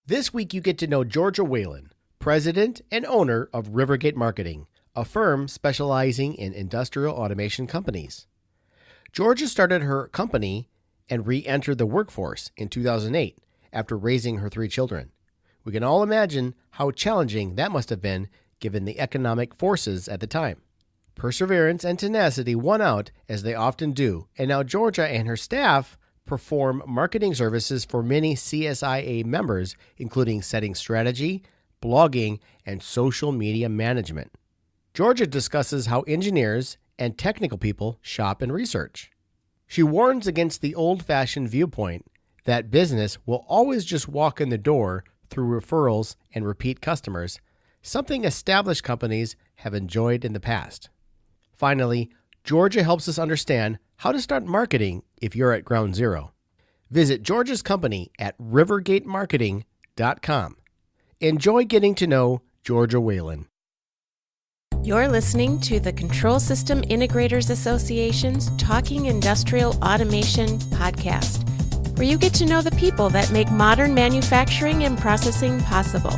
This week you get to know Georgia Whalen, president and owner of Rivergate Marketing, a firm specializing in industrial automation companies. Georgia started her company and re-entered the workforce in 2008 after raising her 3 children. We can all imagine how challenging that must have been given the economic forces at the time. Perseverance and tenacity won out, as they often do, and now Georgia and her staff perform marketing services for many CSIA members, including setting strategy, blogging, and social media management. Georgia discusses how engineers and technical people shop and research. She warns against the old-fashioned viewpoint that business will always just walk in the door through referrals and repeat customers, something established companies have enjoyed in the past. Finally, Georgia helps us understand how to start marketing if you're at ground zero. Visit Georgia's company at rivergatemarketing.com. Enjoy getting to know Georgia Whalen. You're listening to the Control System Integrators Association's Talking Industrial Automation podcast, where you get to know the people that make modern manufacturing and processing possible.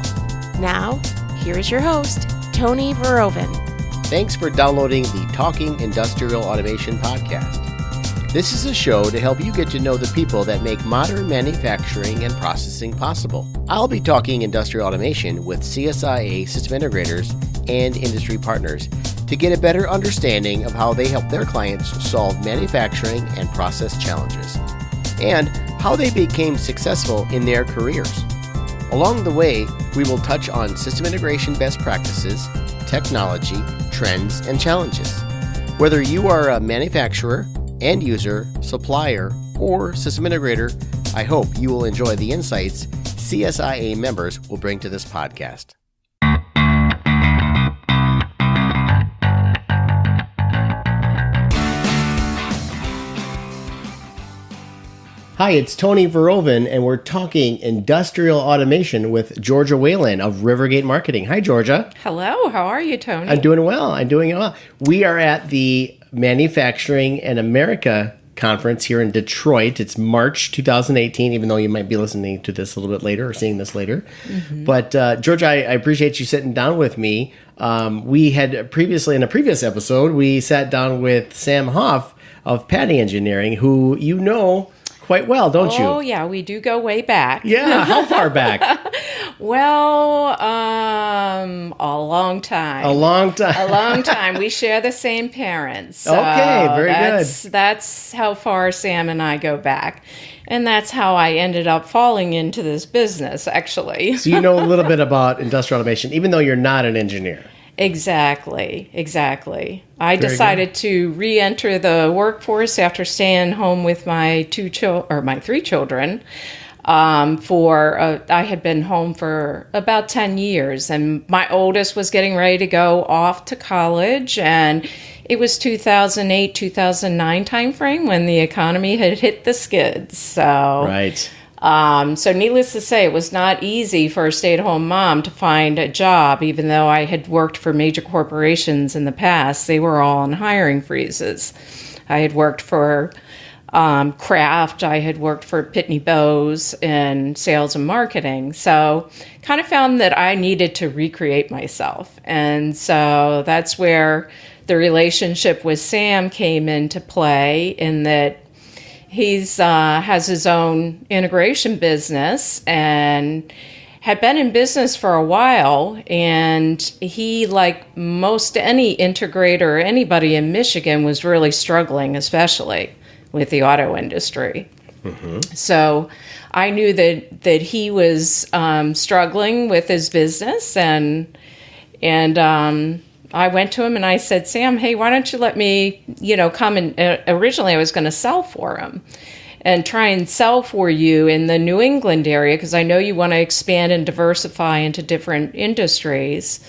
Now, here is your host, Tony Verhoeven. Thanks for downloading the Talking Industrial Automation podcast. This is a show to help you get to know the people that make modern manufacturing and processing possible. I'll be talking industrial automation with CSIA system integrators and industry partners to get a better understanding of how they help their clients solve manufacturing and process challenges, and how they became successful in their careers. Along the way, we will touch on system integration best practices, technology, trends, and challenges. Whether you are a manufacturer, end user, supplier, or system integrator, I hope you will enjoy the insights CSIA members will bring to this podcast. Hi, it's Tony Verhoeven, and we're talking industrial automation with Georgia Whalen of Rivergate Marketing. Hi, Georgia. Hello, how are you, Tony? I'm doing well. We are at the Manufacturing in America conference here in Detroit. It's March 2018, even though you might be listening to this a little bit later or seeing this later. Mm-hmm. But Georgia, I appreciate you sitting down with me. We had previously, in a previous episode, we sat down with Sam Hoff of Patty Engineering, who you know quite well, don't you? Oh, yeah, we do go way back. Yeah, how far back? Well, a long time. A long time. We share the same parents. Okay, very good. That's how far Sam and I go back. And that's how I ended up falling into this business, actually. So you know a little bit about industrial automation, even though you're not an engineer. Exactly. I decided to re-enter the workforce after staying home with my 3 children. I had been home for about 10 years, and my oldest was getting ready to go off to college, and it was 2008, 2009 timeframe when the economy had hit the skids. So, right. So needless to say, it was not easy for a stay-at-home mom to find a job, even though I had worked for major corporations in the past. They were all on hiring freezes. I had worked for Kraft. I had worked for Pitney Bowes in sales and marketing. So kind of found that I needed to recreate myself. And so that's where the relationship with Sam came into play, in that he's has his own integration business and had been in business for a while. And he, like most any integrator or anybody in Michigan, was really struggling, especially with the auto industry. Mm-hmm. So I knew that he was struggling with his business, and I went to him and I said, Sam, hey, why don't you let me, come and originally I was going to sell for him and try and sell for you in the New England area, because I know you want to expand and diversify into different industries.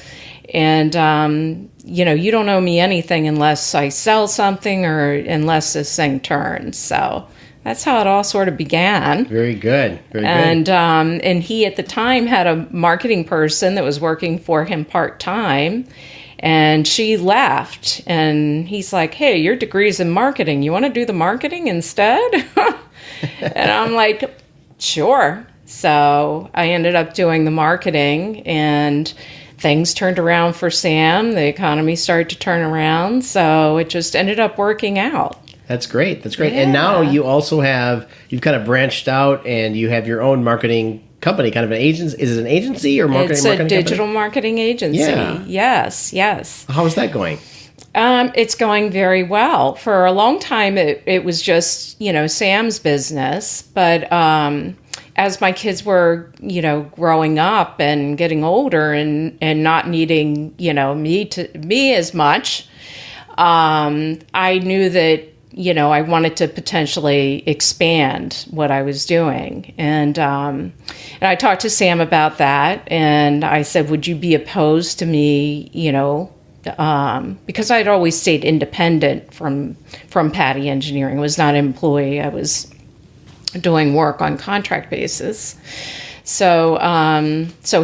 And, you don't owe me anything unless I sell something or unless this thing turns. So that's how it all sort of began. Very good. And he at the time had a marketing person that was working for him part-time. And she left, and he's like, hey, your degree's in marketing. You want to do the marketing instead? And I'm like, sure. So I ended up doing the marketing, and things turned around for Sam. The economy started to turn around, so it just ended up working out. That's great. That's great. Yeah. And now you also you've kind of branched out and you have your own marketing company, kind of an agency. Is it an agency or marketing? It's a digital marketing agency. Yeah. Yes. How is that going? It's going very well. For a long time, it was just, Sam's business. But as my kids were, growing up and getting older and not needing, me as much, I knew that, I wanted to potentially expand what I was doing. And I talked to Sam about that. And I said, would you be opposed to me, because I'd always stayed independent from Patty Engineering. I was not an employee. I was doing work on contract basis. So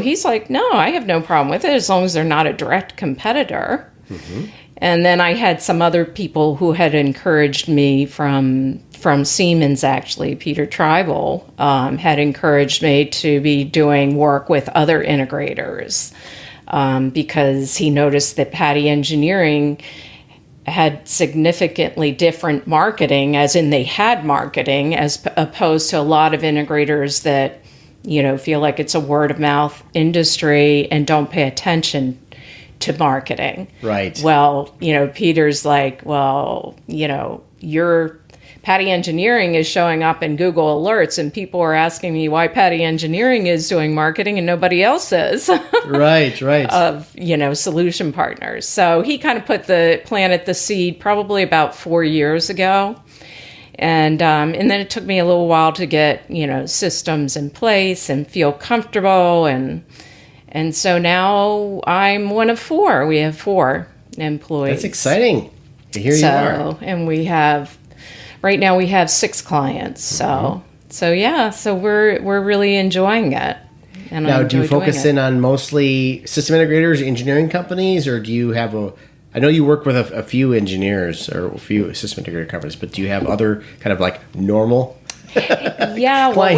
he's like, no, I have no problem with it as long as they're not a direct competitor. Mm-hmm. And then I had some other people who had encouraged me from Siemens, actually. Peter Tribal had encouraged me to be doing work with other integrators because he noticed that Patty Engineering had significantly different marketing, as in they had marketing, as opposed to a lot of integrators that, feel like it's a word of mouth industry and don't pay attention to marketing. Right. Well, Peter's like, well, your Patty Engineering is showing up in Google alerts and people are asking me why Patty Engineering is doing marketing and nobody else is. Right. Of, solution partners. So he kind of planted the seed probably about 4 years ago. And then it took me a little while to get, systems in place and feel comfortable. And so now I'm one of 4. We have 4 employees. That's exciting. Here you are. And right now we have 6 clients. So we're really enjoying it. And now, do you focus in on mostly system integrators, engineering companies, or do you have I know you work with a few engineers or a few system integrator companies, but do you have other kind of like normal Yeah, well,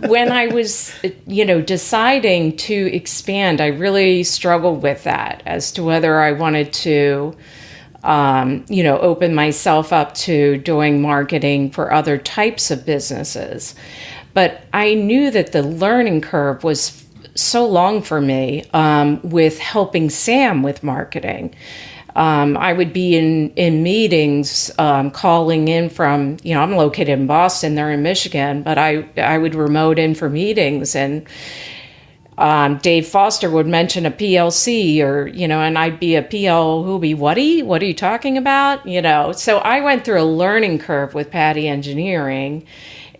when I was, deciding to expand, I really struggled with that as to whether I wanted to, open myself up to doing marketing for other types of businesses. But I knew that the learning curve was so long for me with helping Sam with marketing. I would be in meetings, calling in from, I'm located in Boston, they're in Michigan, but I would remote in for meetings, and Dave Foster would mention a PLC or, and I'd be a PL who'd be, what are you talking about? So I went through a learning curve with Patty Engineering.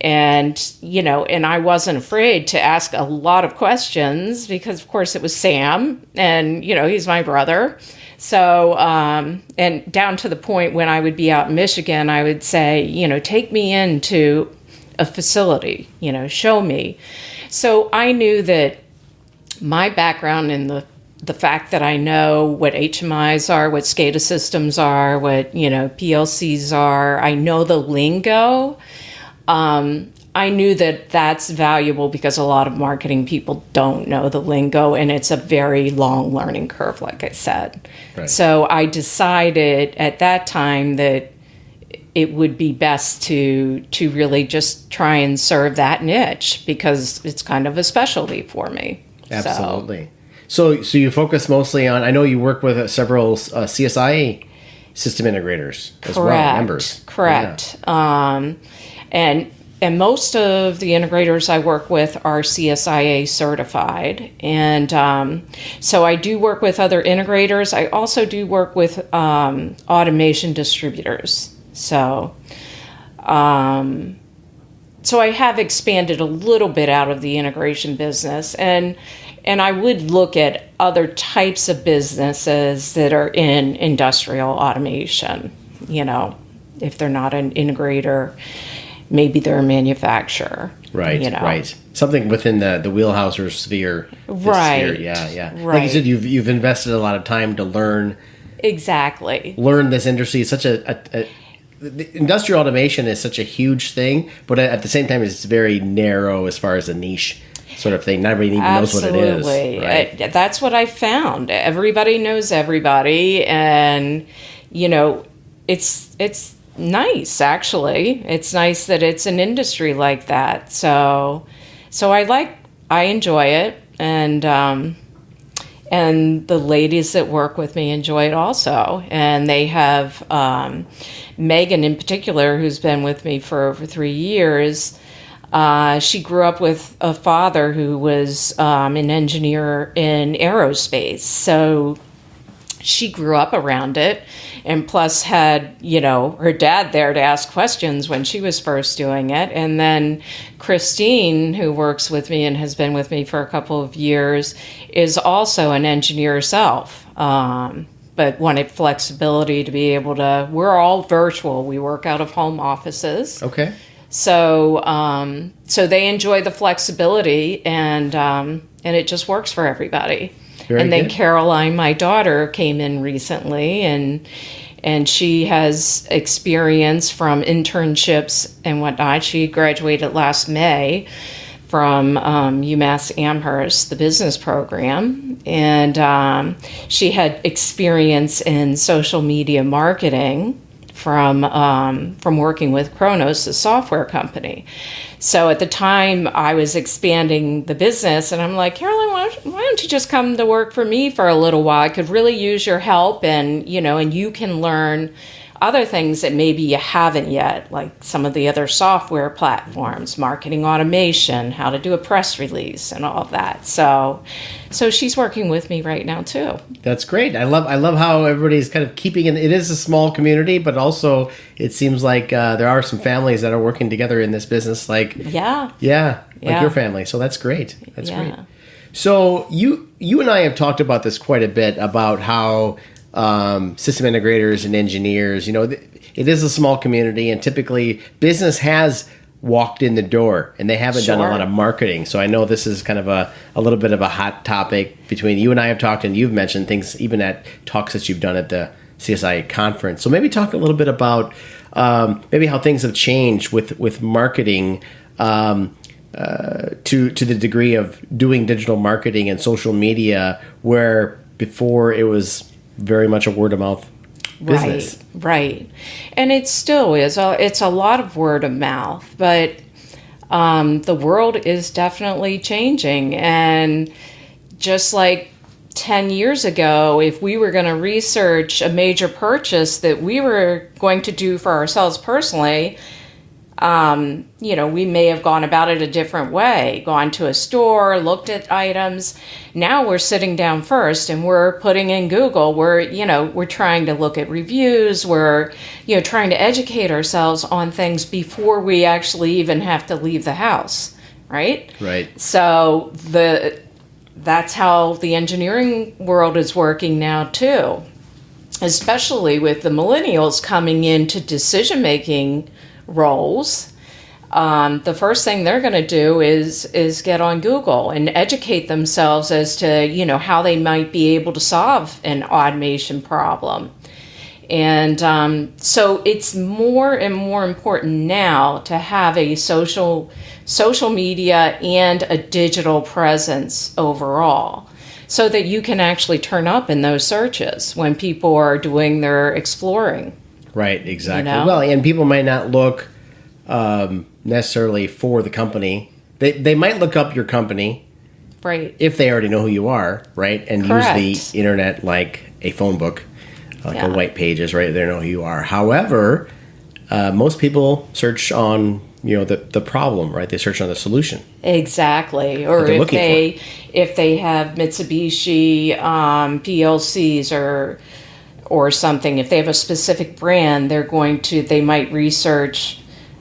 And, and I wasn't afraid to ask a lot of questions because, of course, it was Sam and, he's my brother. So, and down to the point when I would be out in Michigan, I would say, take me into a facility, show me. So I knew that my background in the fact that I know what HMIs are, what SCADA systems are, what, PLCs are, I know the lingo. I knew that that's valuable because a lot of marketing people don't know the lingo, and it's a very long learning curve, like I said. Right. So I decided at that time that it would be best to really just try and serve that niche because it's kind of a specialty for me. Absolutely. So you focus mostly on, I know you work with several CSIA system integrators as well, members. Correct. Yeah. And most of the integrators I work with are CSIA certified. And so I do work with other integrators. I also do work with automation distributors. So I have expanded a little bit out of the integration business. And I would look at other types of businesses that are in industrial automation. If they're not an integrator, maybe they're a manufacturer. Right, right. Something within the wheelhouse or sphere. Right. Sphere. Yeah. Right. Like you said, you've invested a lot of time to learn. Exactly. Learn this industry. It's such a the industrial automation is such a huge thing, but at the same time, it's very narrow as far as a niche sort of thing. Not everybody even knows what it is. Right? That's what I found. Everybody knows everybody, and it's nice, actually. It's nice that it's an industry like that. So I enjoy it, and the ladies that work with me enjoy it also. And they have Megan in particular, who's been with me for over 3 years. She grew up with a father who was an engineer in aerospace. So she grew up around it, and plus had, her dad there to ask questions when she was first doing it. And then Christine, who works with me and has been with me for a couple of years, is also an engineer herself, but wanted flexibility to be able to, we're all virtual. We work out of home offices. Okay. So they enjoy the flexibility, and it just works for everybody. Very and then good. Caroline, my daughter, came in recently, and she has experience from internships and whatnot. She graduated last May from UMass Amherst, the business program, and she had experience in social media marketing from working with Kronos, the software company. So at the time, I was expanding the business, and I'm like, Caroline, why don't you just come to work for me for a little while? I could really use your help, and you can learn other things that maybe you haven't yet, like some of the other software platforms, marketing automation, how to do a press release, and all of that. So she's working with me right now too. That's great. I love how everybody's kind of keeping it. It is a small community, but also it seems like there are some families that are working together in this business. Like your family. So that's great. That's great. So you and I have talked about this quite a bit, about how system integrators and engineers, it is a small community, and typically business has walked in the door and they haven't done a lot of marketing. So I know this is kind of a little bit of a hot topic between you and I have talked, and you've mentioned things even at talks that you've done at the CSIA conference. So maybe talk a little bit about maybe how things have changed with marketing to the degree of doing digital marketing and social media, where before it was very much a word of mouth business. Right. And it still is. It's a lot of word of mouth, but the world is definitely changing. And just like 10 years ago, if we were going to research a major purchase that we were going to do for ourselves personally, we may have gone about it a different way, gone to a store, looked at items. Now we're sitting down first and we're putting in Google. We're trying to look at reviews. We're, trying to educate ourselves on things before we actually even have to leave the house. Right? Right. So that's how the engineering world is working now too, especially with the millennials coming into decision-making roles. The first thing they're going to do is get on Google and educate themselves as to how they might be able to solve an automation problem. And so it's more and more important now to have a social media and a digital presence overall, so that you can actually turn up in those searches when people are doing their exploring. Right, exactly. Well, and people might not look necessarily for the company. They might look up your company, right, if they already know who you are, right, and Correct. Use the internet like a phone book, like a white pages, right? They know who you are. However, most people search on the problem, right? They search on the solution. Exactly. Or if they have Mitsubishi PLCs or something, if they have a specific brand, they might research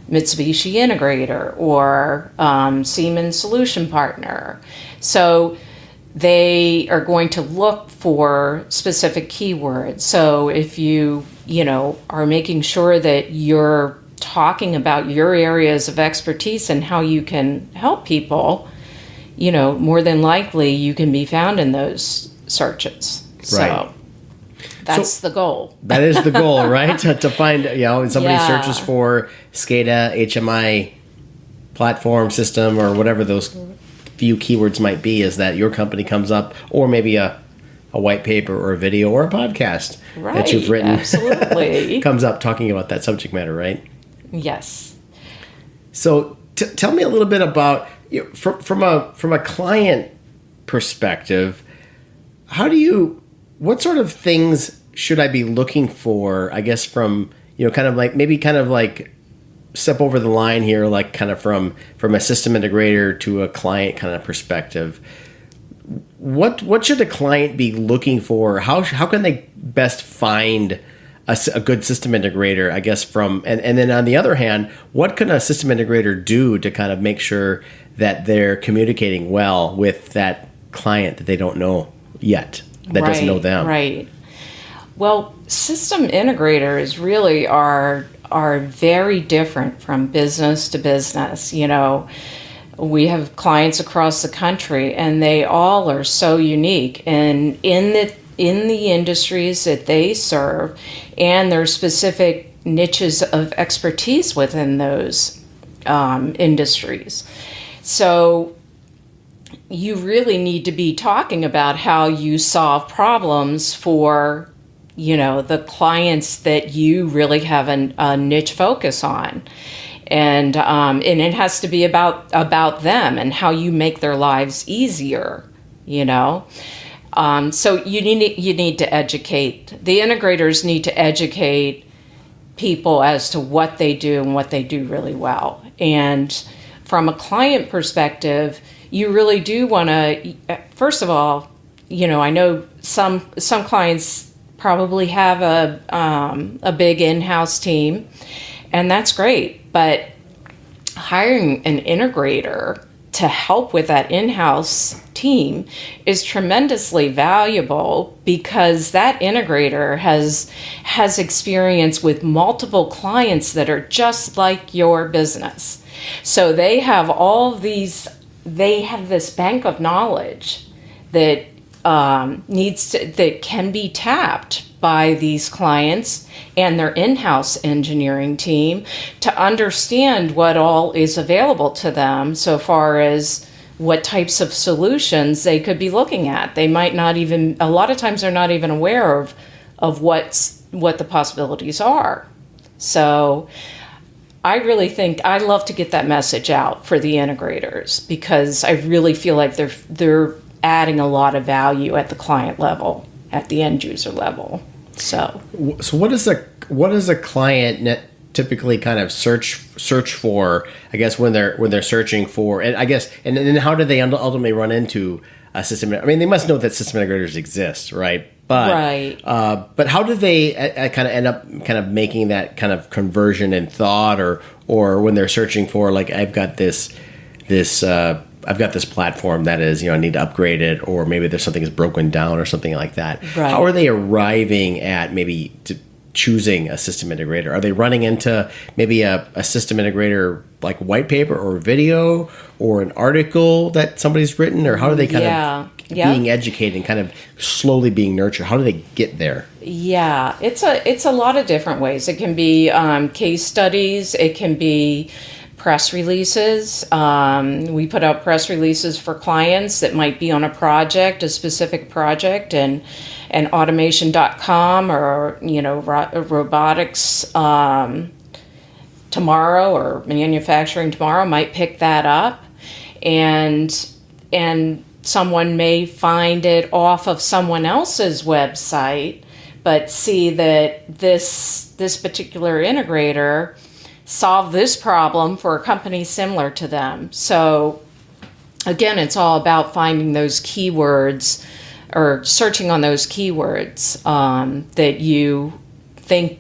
Mitsubishi Integrator or Siemens Solution Partner. So they are going to look for specific keywords. So if you are making sure that you're talking about your areas of expertise and how you can help people, more than likely you can be found in those searches. Right. That's the goal. That is the goal, right? To find, when somebody searches for SCADA, HMI platform system, or whatever those few keywords might be, is that your company comes up, or maybe a white paper or a video or a podcast that you've written absolutely comes up talking about that subject matter, right? Yes. So tell me a little bit about, from a client perspective, what sort of things should I be looking for, I guess, from, kind of like step over the line here, like kind of from a system integrator to a client kind of perspective. What should a client be looking for? How can they best find a good system integrator, I guess, and then on the other hand, what can a system integrator do to kind of make sure that they're communicating well with that client that they don't know yet, that doesn't know them? Right. Well, system integrators really are very different from business to business. We have clients across the country, and they all are so unique, and in the industries that they serve, and their specific niches of expertise within those industries. So you really need to be talking about how you solve problems for the clients that you really have a niche focus on. And it has to be about them and how you make their lives easier, So you need to educate. The integrators need to educate people as to what they do and what they do really well. And from a client perspective, you really do want to, first of all, I know some clients probably have a big in-house team, and that's great. But hiring an integrator to help with that in-house team is tremendously valuable, because that integrator has experience with multiple clients that are just like your business. So they have this bank of knowledge that that can be tapped by these clients and their in-house engineering team to understand what all is available to them so far as what types of solutions they could be looking at. They might not even, a lot of times they're not even aware of what the possibilities are. So I really think I love to get that message out for the integrators, because I really feel like they're adding a lot of value at the client level, at the end user level. So what does a client typically kind of search for, I guess, when they're searching for, and I guess, and then how do they ultimately run into a system? I mean, they must know that system integrators exist, right? But how do they kind of end up kind of making that kind of conversion in thought, or when they're searching for, like, I've got this platform that is, I need to upgrade it, or maybe there's something that's broken down or something like that. Right. How are they arriving at maybe choosing a system integrator? Are they running into maybe a system integrator like white paper or video or an article that somebody's written, or how are they kind of being educated and kind of slowly being nurtured? How do they get there? Yeah, it's a lot of different ways. It can be case studies. It can be press releases. We put out press releases for clients that might be on a project, a specific project, and automation.com or robotics tomorrow or manufacturing tomorrow might pick that up, and someone may find it off of someone else's website, but see that this particular integrator solve this problem for a company similar to them. So again, it's all about finding those keywords or searching on those keywords that you think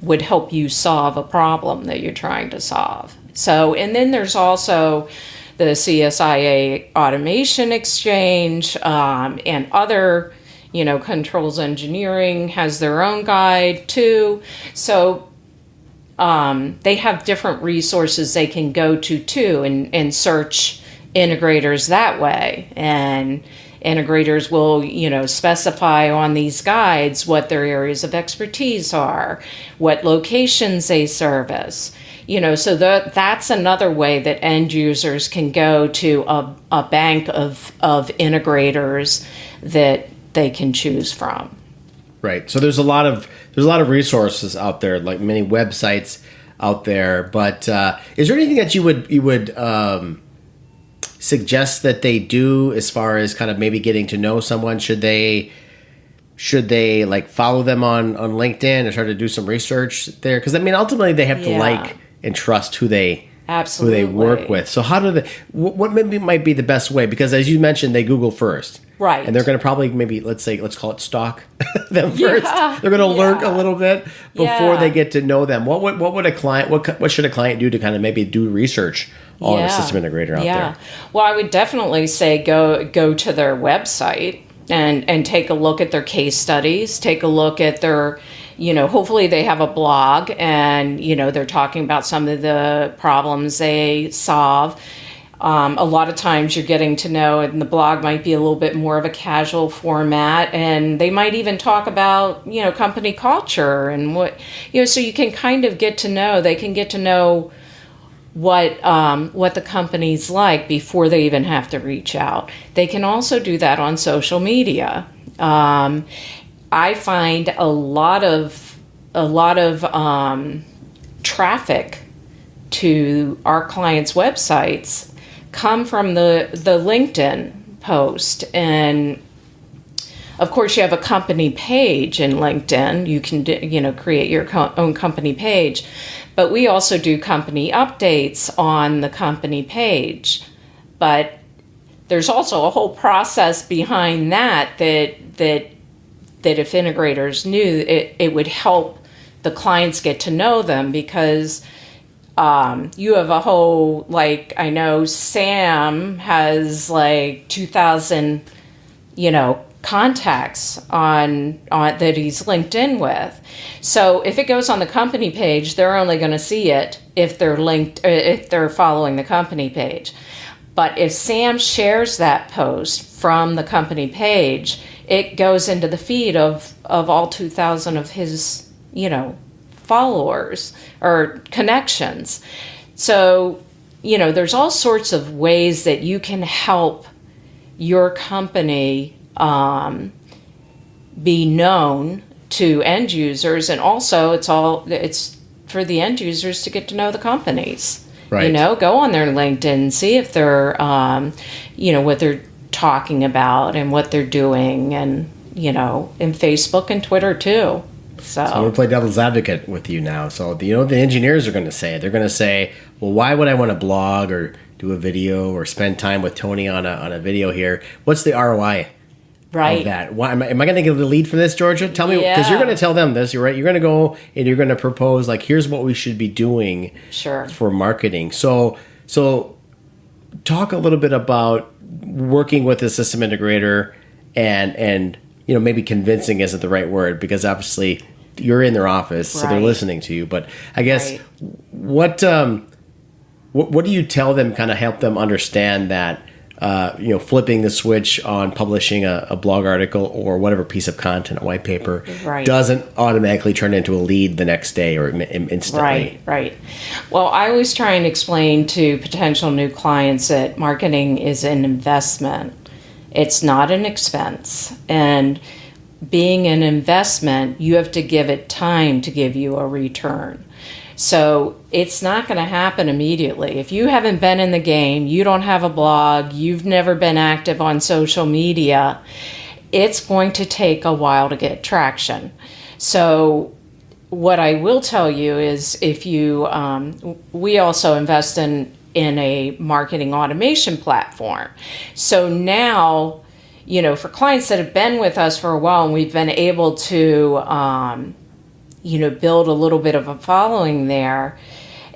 would help you solve a problem that you're trying to solve. So, and then there's also the CSIA Automation Exchange and other, controls engineering has their own guide too. So they have different resources they can go to too and search integrators that way. And integrators will, specify on these guides what their areas of expertise are, what locations they service. So that's another way that end users can go to a bank of integrators that they can choose from. Right. So there's a lot of resources out there, like many websites out there. But is there anything that you would suggest that they do as far as kind of maybe getting to know someone? Should they like follow them on LinkedIn and try to do some research there? Because ultimately they have to like and trust who they work with. So how do they? What maybe might be the best way? Because as you mentioned, they Google first, right? And they're going to probably let's call it stalk them first. They're going to learn a little bit before they get to know them. What would a client? What should a client do to kind of maybe do research on a system integrator out there? Well, I would definitely say go to their website and take a look at their case studies. Take a look at their. Hopefully they have a blog and, they're talking about some of the problems they solve. A lot of times you're getting to know, and the blog might be a little bit more of a casual format, and they might even talk about, company culture and what, so you can kind of get to know, they can get to know what the company's like before they even have to reach out. They can also do that on social media. I find a lot of traffic to our clients' websites come from the LinkedIn post, and of course you have a company page in LinkedIn. You can create your own company page, but we also do company updates on the company page. But there's also a whole process behind that if integrators knew, it would help the clients get to know them, because you have a whole, I know Sam has 2,000, contacts on that he's linked in with. So if it goes on the company page, they're only going to see it if they're following the company page. But if Sam shares that post from the company page, it goes into the feed of all 2,000 of his, followers or connections. So, there's all sorts of ways that you can help your company be known to end users, and also it's for the end users to get to know the companies. Right. Go on their LinkedIn and see if they're, what they're talking about and what they're doing, and in Facebook and Twitter too. So I'm going to play devil's advocate with you now. So the engineers are going to say, they're going to say, well, why would I want to blog or do a video or spend time with Tony on a video here? What's the ROI of that? Why am I going to get the lead for this, Georgia? Tell me, because you're going to tell them this. You're right. You're going to go and you're going to propose here's what we should be doing for marketing. So talk a little bit about working with a system integrator and maybe convincing isn't the right word, because obviously you're in their office, so they're listening to you. But I guess what do you tell them, kind of help them understand that flipping the switch on publishing a blog article or whatever piece of content, a white paper, doesn't automatically turn into a lead the next day or instantly. Right. Well, I always try and explain to potential new clients that marketing is an investment. It's not an expense. And being an investment, you have to give it time to give you a return. So it's not going to happen immediately. If you haven't been in the game, you don't have a blog, you've never been active on social media, it's going to take a while to get traction. So what I will tell you is, if you, we also invest in a marketing automation platform. So now, for clients that have been with us for a while, and we've been able to, build a little bit of a following there,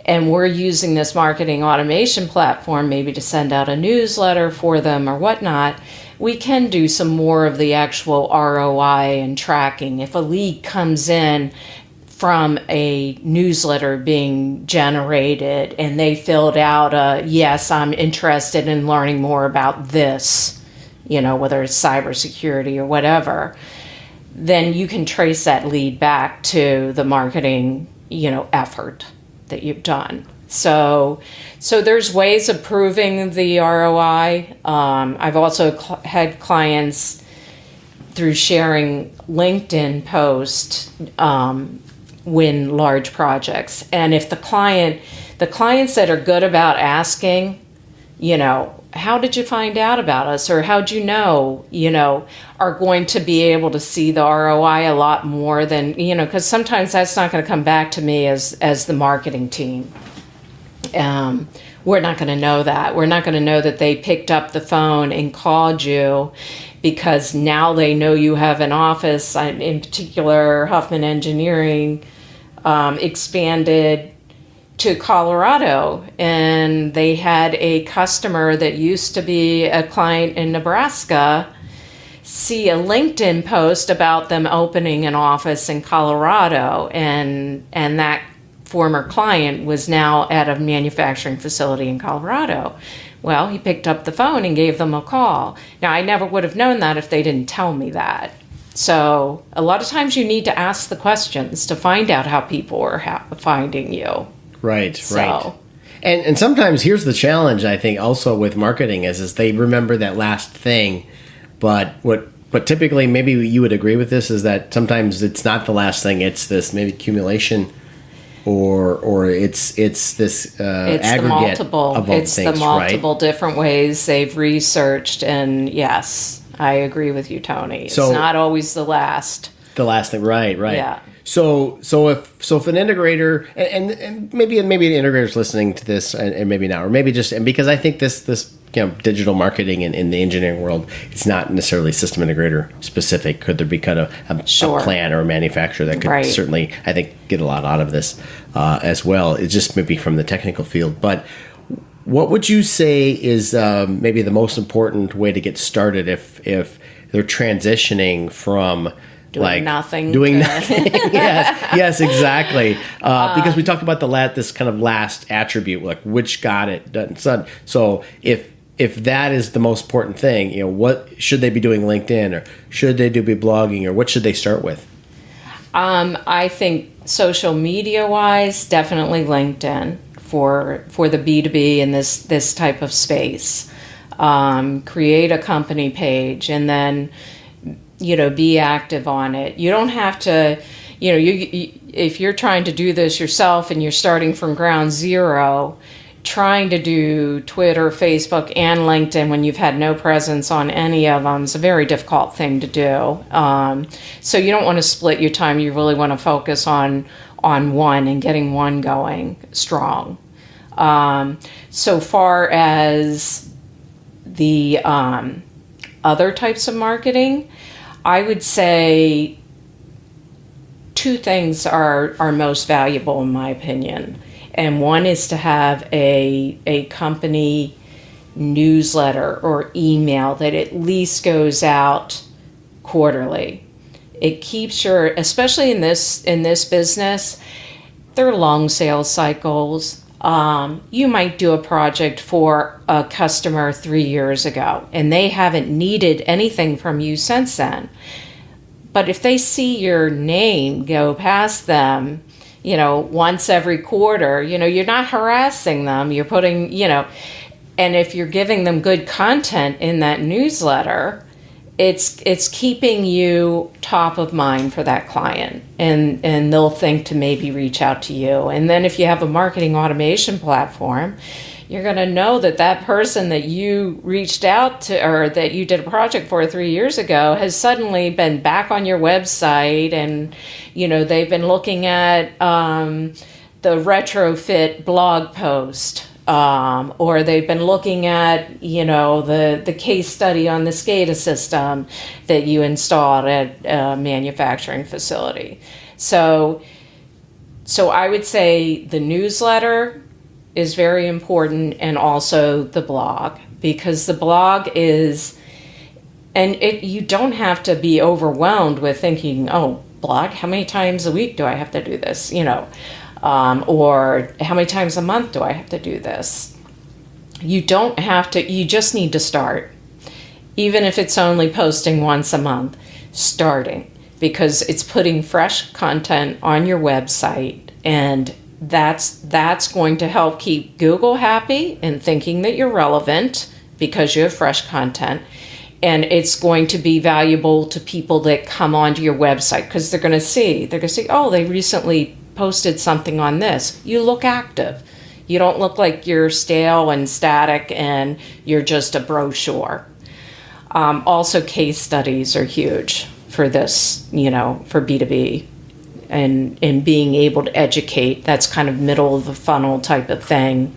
and we're using this marketing automation platform maybe to send out a newsletter for them or whatnot, we can do some more of the actual ROI and tracking. If a lead comes in from a newsletter being generated and they filled out a, yes, I'm interested in learning more about this, whether it's cybersecurity or whatever, then you can trace that lead back to the marketing, effort that you've done. So there's ways of proving the ROI. I've also had clients through sharing LinkedIn posts win large projects. And if the clients that are good about asking, how did you find out about us, or how'd you know, are going to be able to see the ROI a lot more than, because sometimes that's not going to come back to me as the marketing team. We're not going to know that. We're not going to know that they picked up the phone and called you because now they know you have an office. In particular, Huffman Engineering expanded to Colorado, and they had a customer that used to be a client in Nebraska see a LinkedIn post about them opening an office in Colorado, and that former client was now at a manufacturing facility in Colorado. Well, he picked up the phone and gave them a call. Now, I never would have known that if they didn't tell me that. So a lot of times you need to ask the questions to find out how people are finding you. Right. And sometimes here's the challenge, I think, also with marketing is they remember that last thing. But what typically, maybe you would agree with this, is that sometimes it's not the last thing. It's this maybe accumulation or it's this aggregate of all things, the multiple different ways they've researched. And yes, I agree with you, Tony. It's not always the last. The last thing, right. Yeah. So if an integrator, and maybe an integrator's listening to this, and maybe not, or maybe just, and because I think this digital marketing in the engineering world, it's not necessarily system integrator specific. Could there be kind of a plant or a manufacturer that could certainly, I think, get a lot out of this as well? It's just maybe from the technical field. But what would you say is maybe the most important way to get started if they're transitioning from doing nothing. Yes, exactly. Because we talked about this kind of last attribute, like which got it done. So if that is the most important thing, what should they be doing? LinkedIn, or should they be blogging, or what should they start with? I think social media wise, definitely LinkedIn for the B2B in this type of space. Create a company page and then be active on it. You don't have to, if you're trying to do this yourself and you're starting from ground zero, trying to do Twitter, Facebook, and LinkedIn when you've had no presence on any of them is a very difficult thing to do. So you don't want to split your time. You really want to focus on one and getting one going strong. So far as the other types of marketing, I would say two things are most valuable in my opinion. And one is to have a company newsletter or email that at least goes out quarterly. It keeps especially in this business, they're long sales cycles. You might do a project for a customer 3 years ago, and they haven't needed anything from you since then. But if they see your name go past them, once every quarter, you're not harassing them. You're putting, and if you're giving them good content in that newsletter, it's keeping you top of mind for that client, and they'll think to maybe reach out to you. And then if you have a marketing automation platform, you're going to know that person that you reached out to or that you did a project for 3 years ago has suddenly been back on your website, and they've been looking at the retrofit blog post. Or they've been looking at, the case study on the SCADA system that you installed at a manufacturing facility. So I would say the newsletter is very important, and also the blog, because the blog is, and you don't have to be overwhelmed with thinking, oh, blog, how many times a week do I have to do this? Or how many times a month do I have to do this? You don't have to, you just need to start. Even if it's only posting once a month, starting, because it's putting fresh content on your website, and that's going to help keep Google happy and thinking that you're relevant because you have fresh content. And it's going to be valuable to people that come onto your website, because they're going to see, oh, they recently posted something on this. You look active. You don't look like you're stale and static and you're just a brochure. Also, case studies are huge for this, for B2B, and being able to educate. That's kind of middle of the funnel type of thing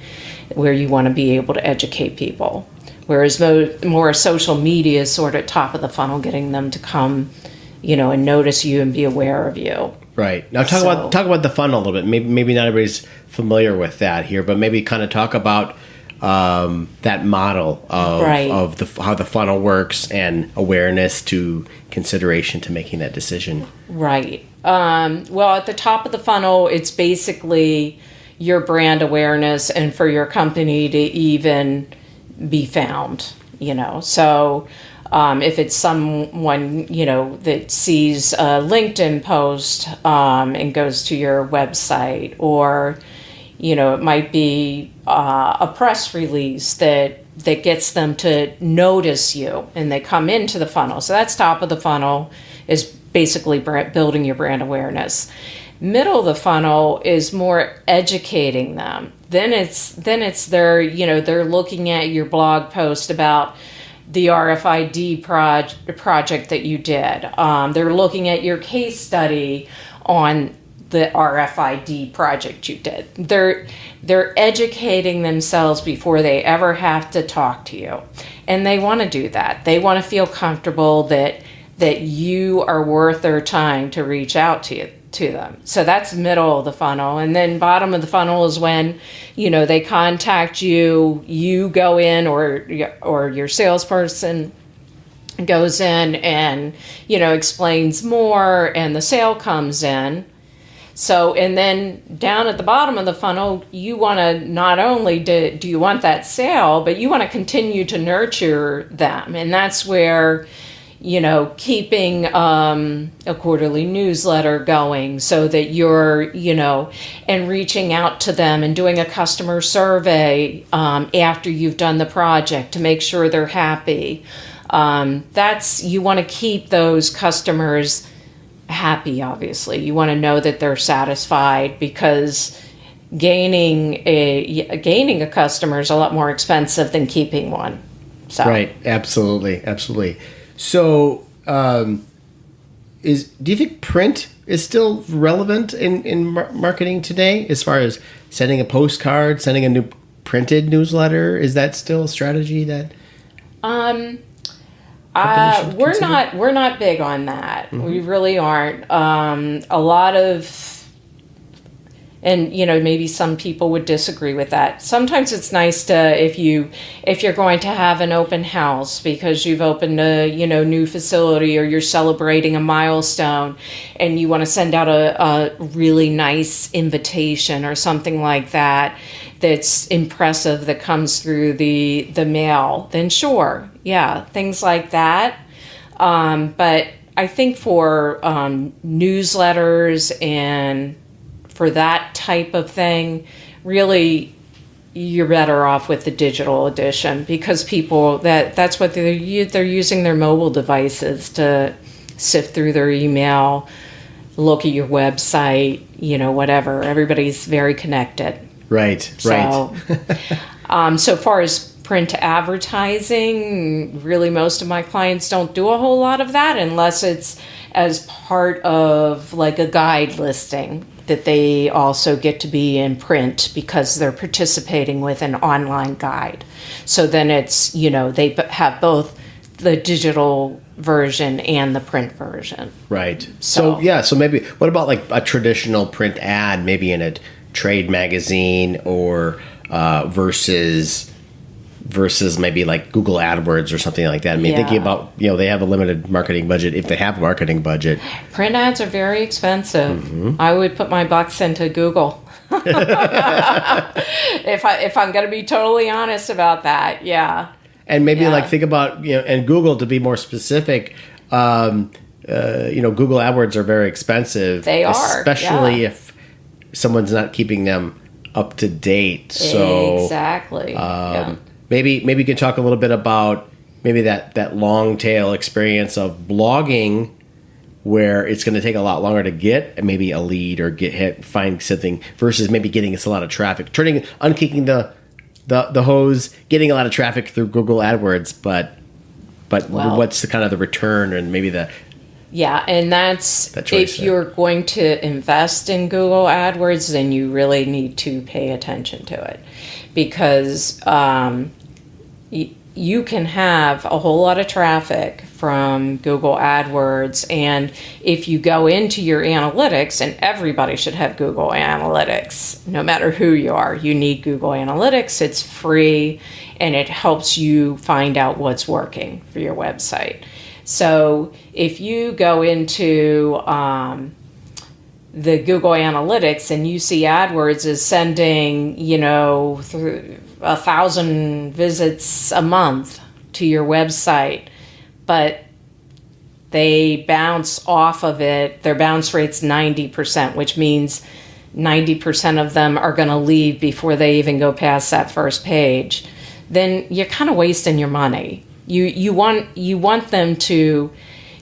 where you want to be able to educate people. Whereas more social media is sort of top of the funnel, getting them to come, and notice you and be aware of you. Right. Now talk about the funnel a little bit. Maybe not everybody's familiar with that here, but maybe kind of talk about that model of how the funnel works and awareness to consideration to making that decision. Right. Well, at the top of the funnel, it's basically your brand awareness and for your company to even be found, So if it's someone, that sees a LinkedIn post and goes to your website, or, it might be a press release that gets them to notice you and they come into the funnel. So that's top of the funnel, is basically building your brand awareness. Middle of the funnel is more educating them. Then it's they're looking at your blog post about the RFID project that you did. They're looking at your case study on the RFID project you did. They're educating themselves before they ever have to talk to you. And they want to do that. They want to feel comfortable that you are worth their time to reach out to them. So that's middle of the funnel. And then bottom of the funnel is when, they contact you, you go in, or your salesperson goes in and, explains more, and the sale comes in. So, and then down at the bottom of the funnel, you want to not only do you want that sale, but you want to continue to nurture them. And that's where, keeping a quarterly newsletter going so that you're, and reaching out to them and doing a customer survey after you've done the project to make sure they're happy. You want to keep those customers happy, obviously. You want to know that they're satisfied, because gaining a customer is a lot more expensive than keeping one. So. Right, absolutely. So, do you think print is still relevant in marketing today, as far as sending a postcard, sending a new printed newsletter? Is that still a strategy that? We're not big on that. Mm-hmm. We really aren't. A lot of, and maybe some people would disagree with that. Sometimes it's nice to, if you're going to have an open house because you've opened a new facility, or you're celebrating a milestone, and you want to send out a really nice invitation or something like that that's impressive, that comes through the mail, then sure, yeah, things like that. But I think for newsletters and for that type of thing, really, you're better off with the digital edition, because people that's what they're using their mobile devices to sift through their email, look at your website, whatever. Everybody's very connected. Right. So far as print advertising, really most of my clients don't do a whole lot of that, unless it's as part of like a guide listing that they also get to be in print because they're participating with an online guide. So then it's, they have both the digital version and the print version. Right. So maybe, what about like a traditional print ad, maybe in a trade magazine, or versus versus maybe like Google AdWords or something like that. I mean, thinking about, they have a limited marketing budget, if they have a marketing budget. Print ads are very expensive. Mm-hmm. I would put my bucks into Google. if I'm going to be totally honest about that, yeah. And maybe think about, and Google, to be more specific, Google AdWords are very expensive. They are. Especially if someone's not keeping them up to date. So exactly. Maybe you can talk a little bit about maybe that long tail experience of blogging, where it's going to take a lot longer to get maybe a lead or find something versus maybe getting us a lot of traffic, unkicking the hose, getting a lot of traffic through Google AdWords, but what's the kind of the return and maybe the and that's if you're going to invest in Google AdWords, then you really need to pay attention to it, because you can have a whole lot of traffic from Google AdWords, and if you go into your analytics, and everybody should have Google Analytics, no matter who you are, you need Google Analytics. It's free, and it helps you find out what's working for your website. So if you go into the Google Analytics and you see AdWords is sending, 1,000 visits a month to your website, but they bounce off of it, their bounce rate's 90%, which means 90% of them are going to leave before they even go past that first page, then you're kind of wasting your money. You want them to,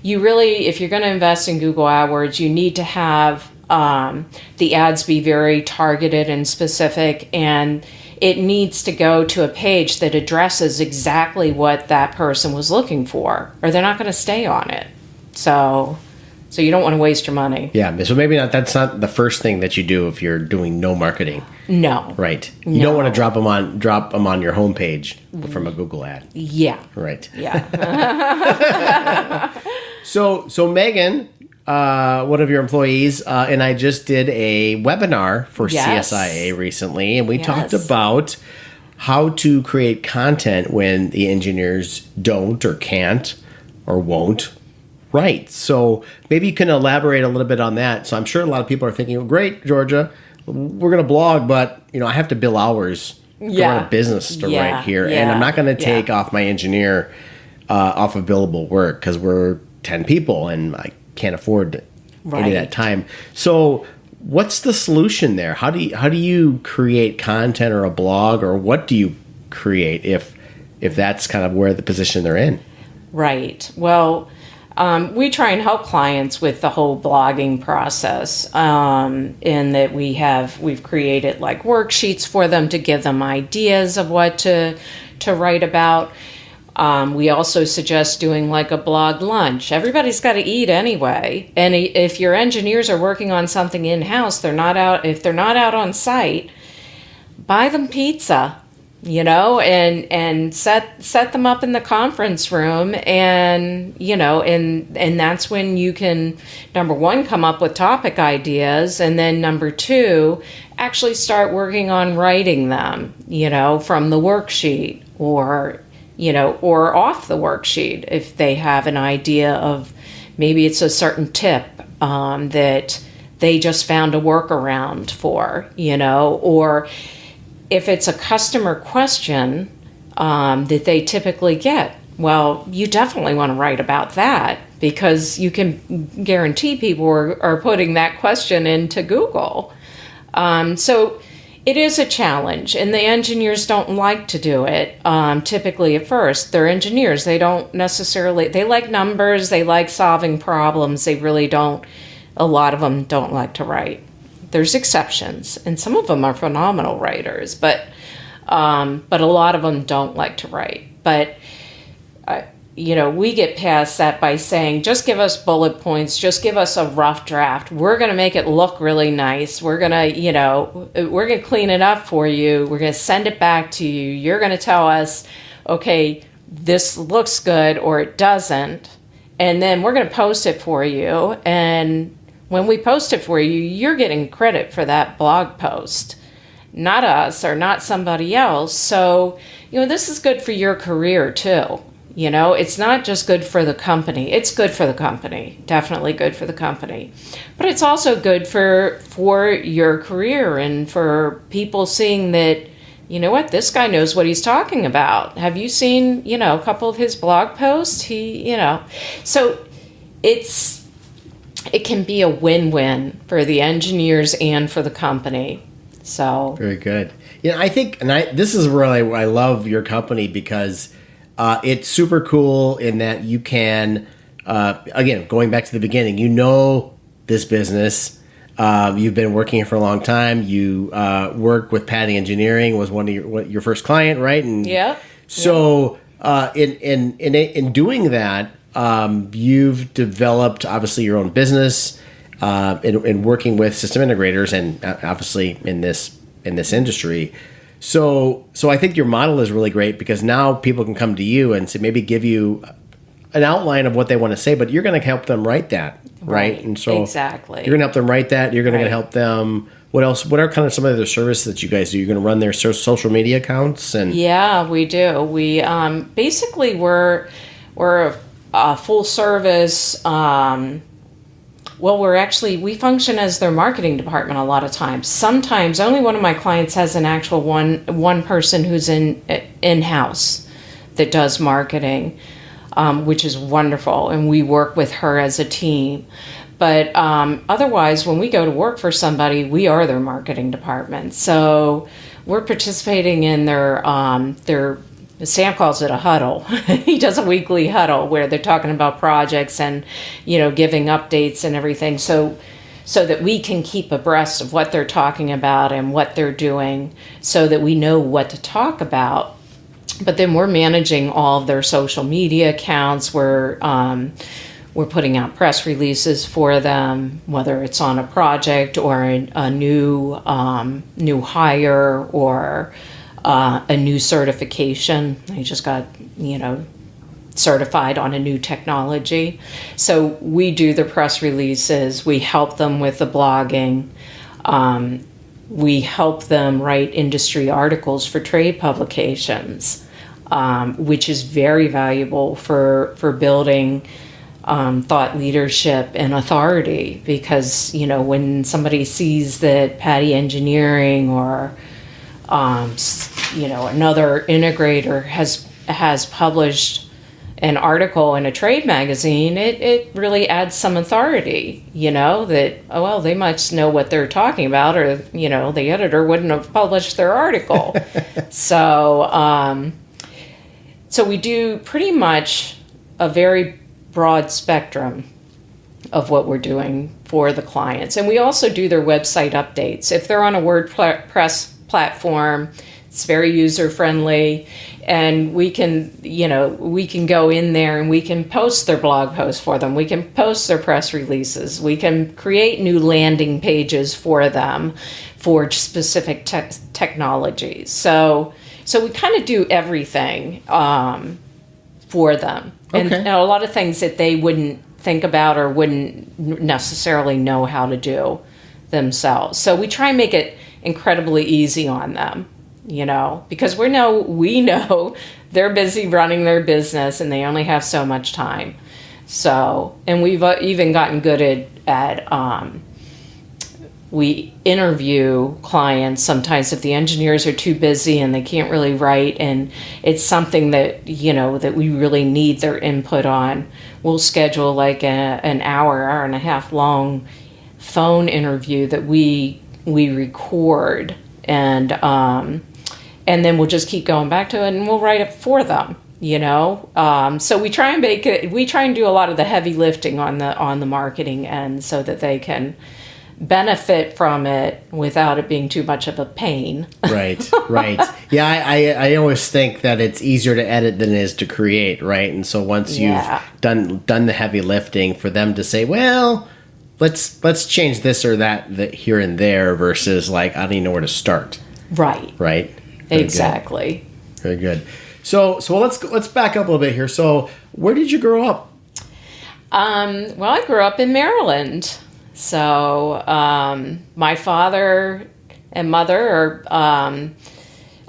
if you're going to invest in Google AdWords, you need to have the ads be very targeted and specific, and it needs to go to a page that addresses exactly what that person was looking for, or they're not going to stay on it. So you don't want to waste your money. Yeah, so maybe that's not the first thing that you do if you're doing no marketing. No. Right. You don't want to drop them on your homepage from a Google ad. Yeah. Right. Yeah. So Megan, one of your employees, and I just did a webinar for CSIA recently, and we talked about how to create content when the engineers don't or can't or won't write. So maybe you can elaborate a little bit on that. So I'm sure a lot of people are thinking, well, great, Georgia, we're going to blog, but I have to bill hours to run a business to write here, and I'm not going to take off my engineer off of billable work because we're 10 people and I can't afford any of that time. So what's the solution there? How do you create content or a blog, or what do you create if that's kind of where the position they're in? Right. Well, we try and help clients with the whole blogging process, in that we've created like worksheets for them to give them ideas of what to write about. We also suggest doing like a blog lunch. Everybody's got to eat anyway. And if your engineers are working on something in-house, if they're not out on site, buy them pizza, and set them up in the conference room, and that's when you can, number one, come up with topic ideas, and then number two, actually start working on writing them, from the worksheet or off the worksheet if they have an idea of maybe it's a certain tip that they just found a workaround for, or if it's a customer question that they typically get. Well, you definitely want to write about that, because you can guarantee people are putting that question into Google. So it is a challenge, and the engineers don't like to do it typically at first. They're engineers. They don't necessarily, they like numbers, they like solving problems. They really don't, a lot of them don't like to write. There's exceptions, and some of them are phenomenal writers, but a lot of them don't like to write. But we get past that by saying, just give us bullet points, just give us a rough draft. We're going to make it look really nice. We're going to clean it up for you. We're going to send it back to you. You're going to tell us, okay, this looks good or it doesn't. And then we're going to post it for you. And when we post it for you, you're getting credit for that blog post. not us or not somebody else. So, this is good for your career too. It's not just good for the company. It's good for the company, definitely good for the company. But it's also good for your career and for people seeing that, this guy knows what he's talking about. Have you seen, a couple of his blog posts? So it can be a win-win for the engineers and for the company. So very good. I think, this is where I love your company because it's super cool in that you can, again, going back to the beginning, this business. You've been working here for a long time. You work with Patty Engineering, was one of your first client, right? And yeah. So in doing that, you've developed obviously your own business in working with system integrators, and obviously in this industry. So I think your model is really great because now people can come to you and maybe give you an outline of what they want to say, but you're going to help them write that, right? And so exactly, you're going to help them write that. You're going to help them. What else? What are kind of some of the services that you guys do? You're going to run their social media accounts, and yeah, we do. We basically we're a full service. Well, we function as their marketing department a lot of times. Sometimes only one of my clients has an actual one person who's in-house that does marketing, which is wonderful, and we work with her as a team. But otherwise, when we go to work for somebody, we are their marketing department. So we're participating in their Sam calls it a huddle. He does a weekly huddle where they're talking about projects and, giving updates and everything. So that we can keep abreast of what they're talking about and what they're doing so that we know what to talk about. But then we're managing all of their social media accounts. We're putting out press releases for them, whether it's on a project or a new hire or a new certification. I just got, certified on a new technology. So we do the press releases. We help them with the blogging. We help them write industry articles for trade publications, which is very valuable for building thought leadership and authority. Because, when somebody sees that Patty Engineering or another integrator has published an article in a trade magazine, it really adds some authority, that, they must know what they're talking about, or, the editor wouldn't have published their article. So we do pretty much a very broad spectrum of what we're doing for the clients. And we also do their website updates. If they're on a WordPress platform, it's very user friendly, and we can go in there and we can post their blog posts for them. We can post their press releases. We can create new landing pages for them for specific technologies. So we kind of do everything for them. Okay. And a lot of things that they wouldn't think about or wouldn't necessarily know how to do themselves. So we try and make it incredibly easy on them, because we know they're busy running their business and they only have so much time. So, and we've even gotten good at we interview clients sometimes if the engineers are too busy and they can't really write and it's something that, that we really need their input on. We'll schedule like an hour and a half long phone interview that we record, and then we'll just keep going back to it and we'll write it for them, so we try and do a lot of the heavy lifting on the marketing end so that they can benefit from it without it being too much of a pain. Right. Yeah, I always think that it's easier to edit than it is to create, right? And so once you've done the heavy lifting, for them to say, well, let's change this or that here and there, versus like, I don't even know where to start. Right. Very exactly. Good. Very good. So let's back up a little bit here. So where did you grow up? Well, I grew up in Maryland. So my father and mother are,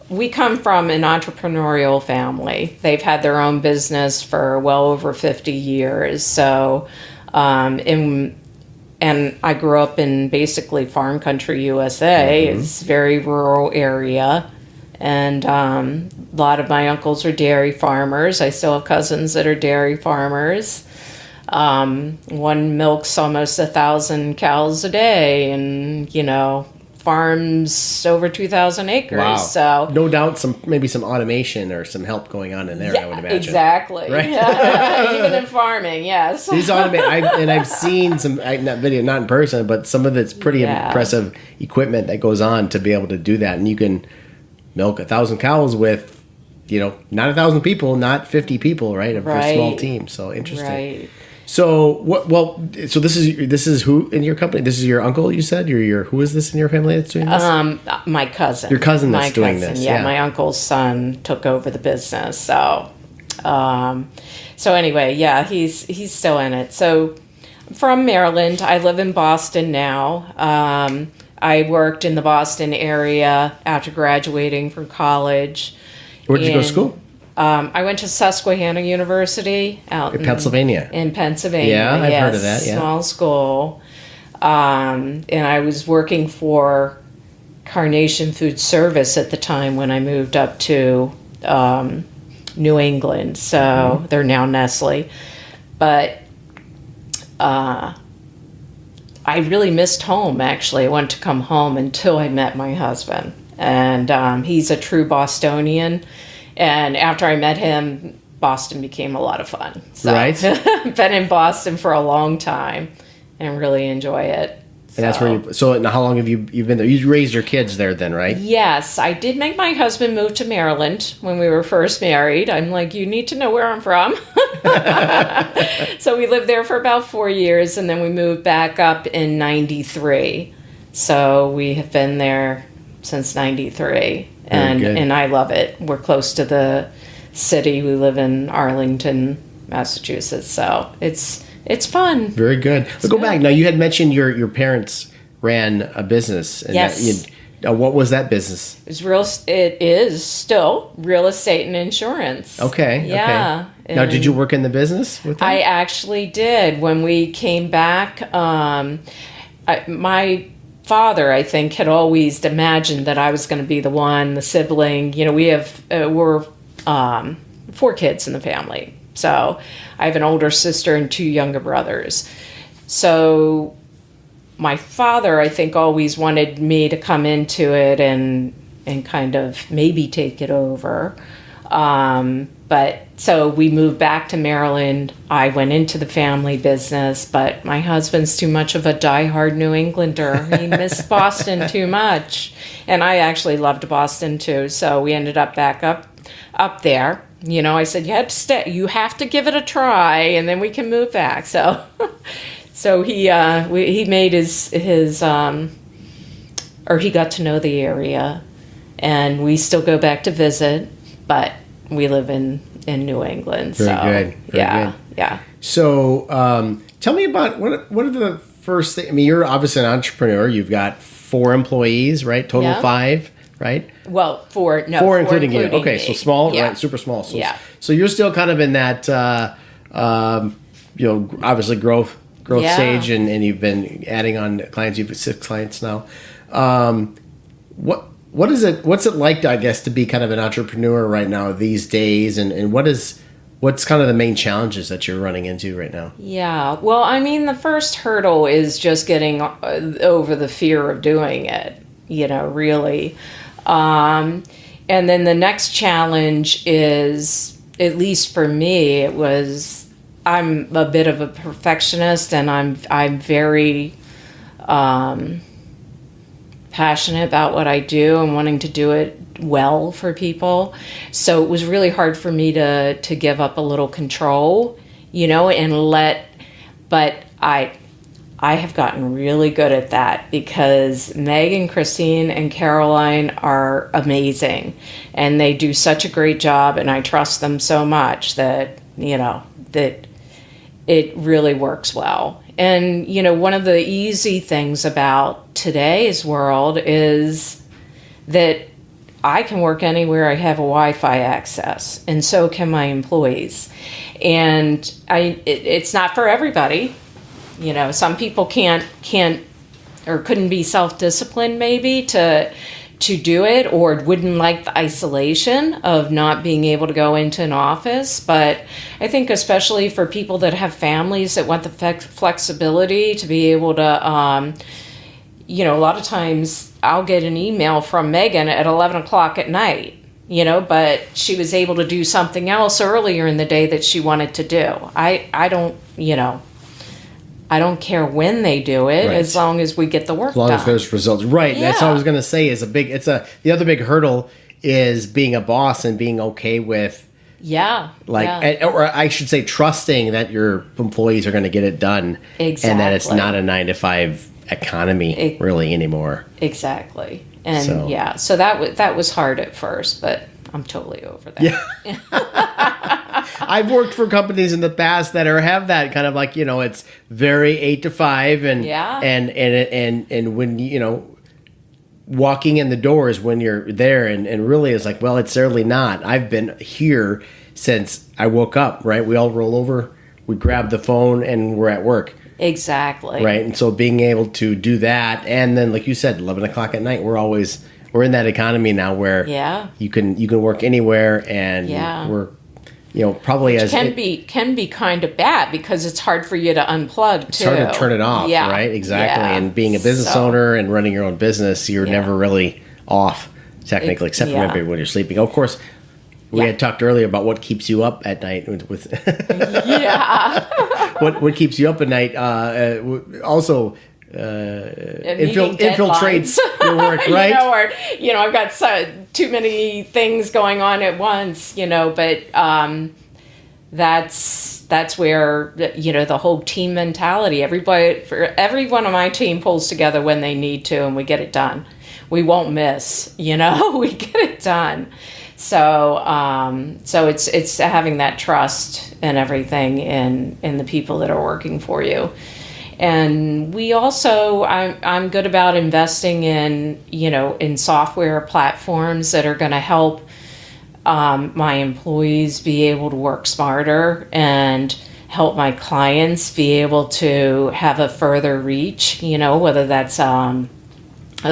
we come from an entrepreneurial family. They've had their own business for well over 50 years. So, and I grew up in basically farm country USA. It's a very rural area. And a lot of my uncles are dairy farmers. I still have cousins that are dairy farmers. One milks almost 1,000 cows a day, and, you know, farms over 2,000 acres. Wow. So no doubt maybe some automation or some help going on in there, I would imagine. Exactly. Right? Even in farming, yes. These I've seen some, not video, not in person, but some of it's pretty impressive equipment that goes on to be able to do that. And you can milk 1,000 cows with, you know, not 1,000 people, not 50 people, right? For a small team. So interesting. Right. So what? Well, so this is who in your company? This is your uncle, you said. Who is this in your family that's doing this? My cousin. Your cousin that's doing this. Yeah, my uncle's son took over the business. So, anyway, yeah, he's still in it. So, I'm from Maryland. I live in Boston now. I worked in the Boston area after graduating from college. Where did you go to school? I went to Susquehanna University out in Pennsylvania. In Pennsylvania, yeah, I've heard of that. Yeah, small school, and I was working for Carnation Food Service at the time when I moved up to New England. So they're now Nestle, but I really missed home. Actually, I wanted to come home until I met my husband, and he's a true Bostonian. And after I met him, Boston became a lot of fun. So, right. Been in Boston for a long time and really enjoy it. So. And that's where so now how long have you've been there? You raised your kids there then, right? Yes. I did make my husband move to Maryland when we were first married. I'm like, you need to know where I'm from. So we lived there for about 4 years, and then we moved back up in 93. So we have been there since 93. And I love it. We're close to the city. We live in Arlington, Massachusetts. So it's fun. Very good. Let's go back. Now, you had mentioned your parents ran a business. And yes. What was that business? It is still real estate and insurance. Okay. Yeah. Okay. Now, did you work in the business with them? I actually did. When we came back, my father, I think, had always imagined that I was going to be the sibling. You know, we're 4 kids in the family. So I have an older sister and 2 younger brothers. So my father, I think, always wanted me to come into it and kind of maybe take it over. But so we moved back to Maryland. I went into the family business, but my husband's too much of a diehard New Englander. He missed Boston too much. And I actually loved Boston too. So we ended up back up there. You know, I said, you have to give it a try, and then we can move back. So he made his or he got to know the area, and we still go back to visit, but we live in New England. Very good. Very good. Yeah. So tell me about what are the first things? I mean, you're obviously an entrepreneur. You've got 4 employees, right? Total 5, right? Well, 4 including you. Okay, me. so small, yeah. Right? Super small. So, yeah. So you're still kind of in that, obviously growth stage, and you've been adding on clients. You've 6 clients now. What is it? What's it like, I guess, to be kind of an entrepreneur right now these days? And what's kind of the main challenges that you're running into right now? Yeah. Well, I mean, the first hurdle is just getting over the fear of doing it, you know, really. And then the next challenge is, at least for me, I'm a bit of a perfectionist, and I'm very passionate about what I do and wanting to do it well for people. So it was really hard for me to give up a little control, you know, but I have gotten really good at that, because Meg and Christine and Caroline are amazing, and they do such a great job, and I trust them so much that, you know, that it really works well. And, you know, one of the easy things about today's world is that I can work anywhere I have a Wi-Fi access, and so can my employees. And it's not for everybody. Some people can't or couldn't be self-disciplined maybe to do it, or wouldn't like the isolation of not being able to go into an office. But I think especially for people that have families that want the flexibility to be able to, a lot of times I'll get an email from Megan at 11 o'clock at night, but she was able to do something else earlier in the day that she wanted to do. I don't care when they do it, right, as long as we get the work done. As long as there's results. Right. Yeah. That's what I was going to say the other big hurdle is being a boss and being okay with, or I should say trusting that your employees are going to get it done. Exactly. And that it's not a 9-to-5 economy really anymore. Exactly. And so that was hard at first, but I'm totally over that. Yeah. I've worked for companies in the past that have that kind of like, it's very 8 to 5 and when walking in the doors when you're there and really it's like, well, it's certainly not. I've been here since I woke up, right? We all roll over, we grab the phone and we're at work. Exactly. Right. And so being able to do that, and then like you said, 11 o'clock at night, we're in that economy now where you can work anywhere, and we're probably Which can be kind of bad because it's hard for you to unplug too. It's hard to turn it off, right? Exactly. Yeah. And being a business owner and running your own business, you're never really off technically, except for maybe when you're sleeping. Of course, we had talked earlier about what keeps you up at night with what keeps you up at night. Also infiltrates your work, right? I've got too many things going on at once, but that's where the whole team mentality. Every one of my team pulls together when they need to, and we get it done. We won't miss, we get it done. So it's having that trust and everything in the people that are working for you. And we also, I'm good about investing in software platforms that are going to help my employees be able to work smarter and help my clients be able to have a further reach, whether that's a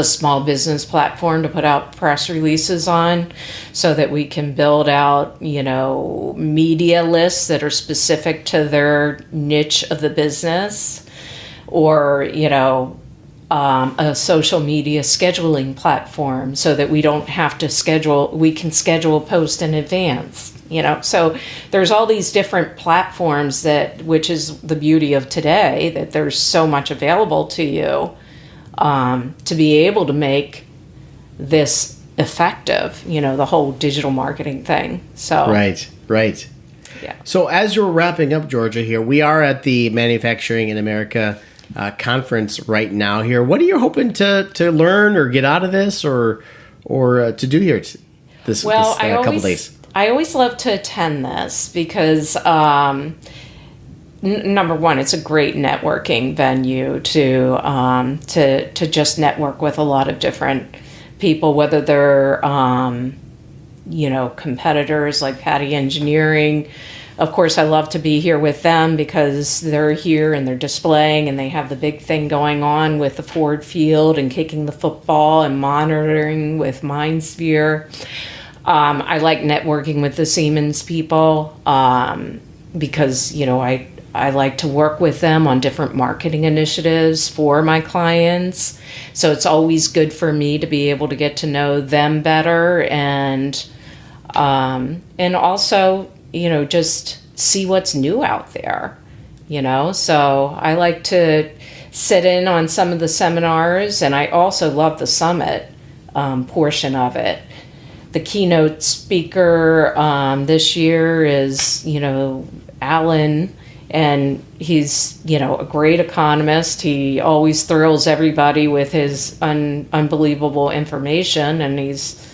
small business platform to put out press releases on so that we can build out, media lists that are specific to their niche of the business, or, a social media scheduling platform so that we don't have to we can schedule a post in advance, So there's all these different platforms which is the beauty of today, that there's so much available to you. To be able to make this effective, the whole digital marketing thing. So Right. Yeah. So as you're wrapping up, Georgia, here, we are at the Manufacturing in America conference right now here. What are you hoping to learn or get out of this or to do here this couple days? I always love to attend this because number one, it's a great networking venue to just network with a lot of different people, whether they're competitors like Patty Engineering. Of course, I love to be here with them because they're here and they're displaying and they have the big thing going on with the Ford Field and kicking the football and monitoring with MindSphere. I like networking with the Siemens people because, I like to work with them on different marketing initiatives for my clients. So it's always good for me to be able to get to know them better and also, just see what's new out there, So I like to sit in on some of the seminars, and I also love the summit portion of it. The keynote speaker this year is, Alan. And he's, a great economist. He always thrills everybody with his unbelievable information, and he's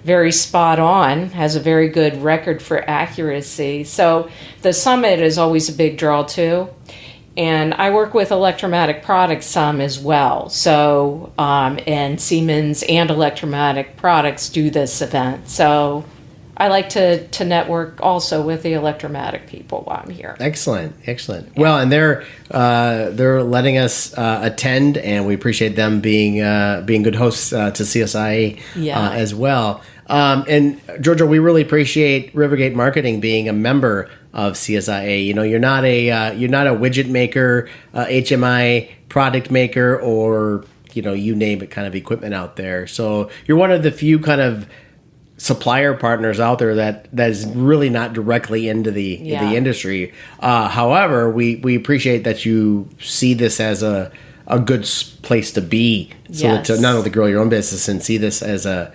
very spot on, has a very good record for accuracy. So the summit is always a big draw too. And I work with Electromatic Products some as well. So, and Siemens and Electromatic Products do this event. So I like to network also with the Electromatic people while I'm here. Excellent. Yeah. Well, and they're letting us attend, and we appreciate them being good hosts to CSIA as well. And Georgia, we really appreciate Rivergate Marketing being a member of CSIA. You're not a widget maker, HMI product maker, or you name it, kind of equipment out there. So you're one of the few kind of supplier partners out there that is really not directly into the industry. However, we appreciate that you see this as a good place to be, so to not only grow your own business and see this as a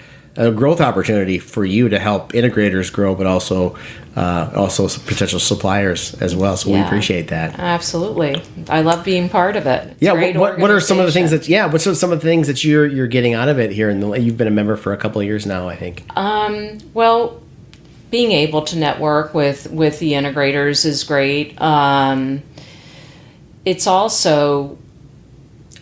growth opportunity for you to help integrators grow, but also potential suppliers as well. So we appreciate that. Absolutely, I love being part of it. It's what are some of the things that what's some of the things that you're getting out of it here? You've been a member for a couple of years now, I think. Well, being able to network with the integrators is great. It's also,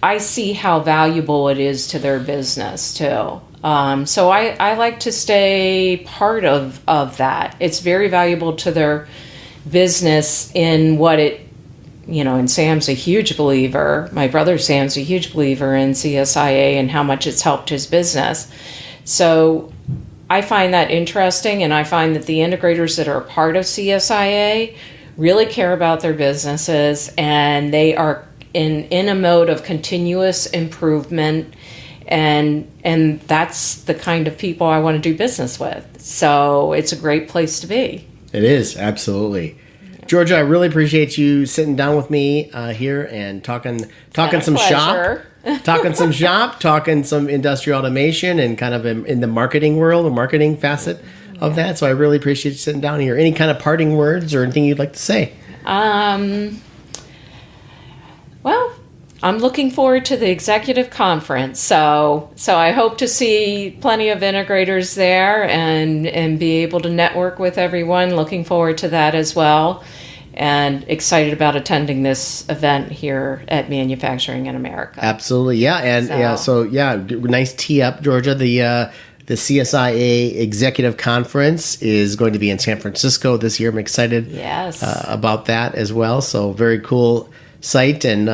I see how valuable it is to their business too. So I like to stay part of that. It's very valuable to their business in what it, and Sam's a huge believer. My brother Sam's a huge believer in CSIA and how much it's helped his business. So I find that interesting, and I find that the integrators that are a part of CSIA really care about their businesses, and they are in a mode of continuous improvement. And that's the kind of people I want to do business with. So it's a great place to be. It is, absolutely. Georgia, I really appreciate you sitting down with me here and talking some shop, talking some industrial automation and kind of in the marketing world, the marketing facet of that. So I really appreciate you sitting down here. Any kind of parting words or anything you'd like to say? Well, I'm looking forward to the executive conference, so I hope to see plenty of integrators there and be able to network with everyone. Looking forward to that as well, and excited about attending this event here at Manufacturing in America. Absolutely, yeah, and nice tee up, Georgia. The CSIA Executive Conference is going to be in San Francisco this year. I'm excited about that as well. So very cool site, and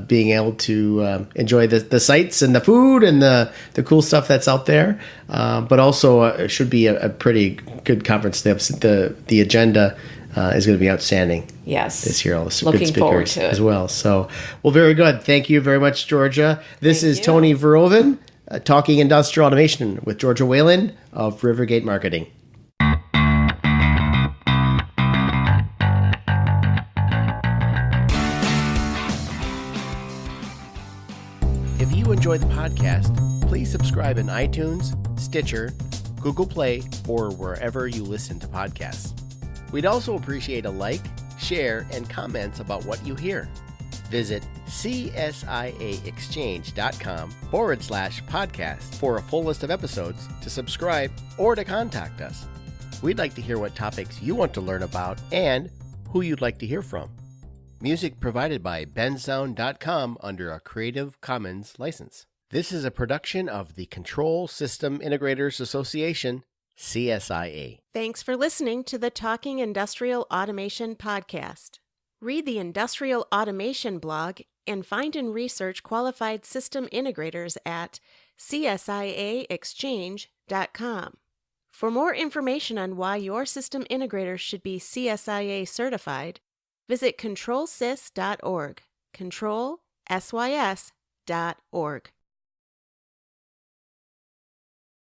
being able to enjoy the sights and the food and the cool stuff that's out there. But also it should be a pretty good conference. The agenda is going to be outstanding. Yes. This year, all the Looking good forward speakers to it as well. So, well, very good. Thank you very much, Georgia. This is Tony Verhoeven, talking industrial automation with Georgia Whalen of Rivergate Marketing. If you enjoy the podcast, please subscribe in iTunes, Stitcher, Google Play, or wherever you listen to podcasts. We'd also appreciate a like, share, and comments about what you hear. Visit CSIAexchange.com/podcast for a full list of episodes, to subscribe, or to contact us. We'd like to hear what topics you want to learn about and who you'd like to hear from. Music provided by bensound.com under a Creative Commons license. This is a production of the Control System Integrators Association, CSIA. Thanks for listening to the Talking Industrial Automation podcast. Read the Industrial Automation blog and find and research qualified system integrators at CSIAexchange.com. For more information on why your system integrator should be CSIA certified, visit controlsys.org, controlsys.org.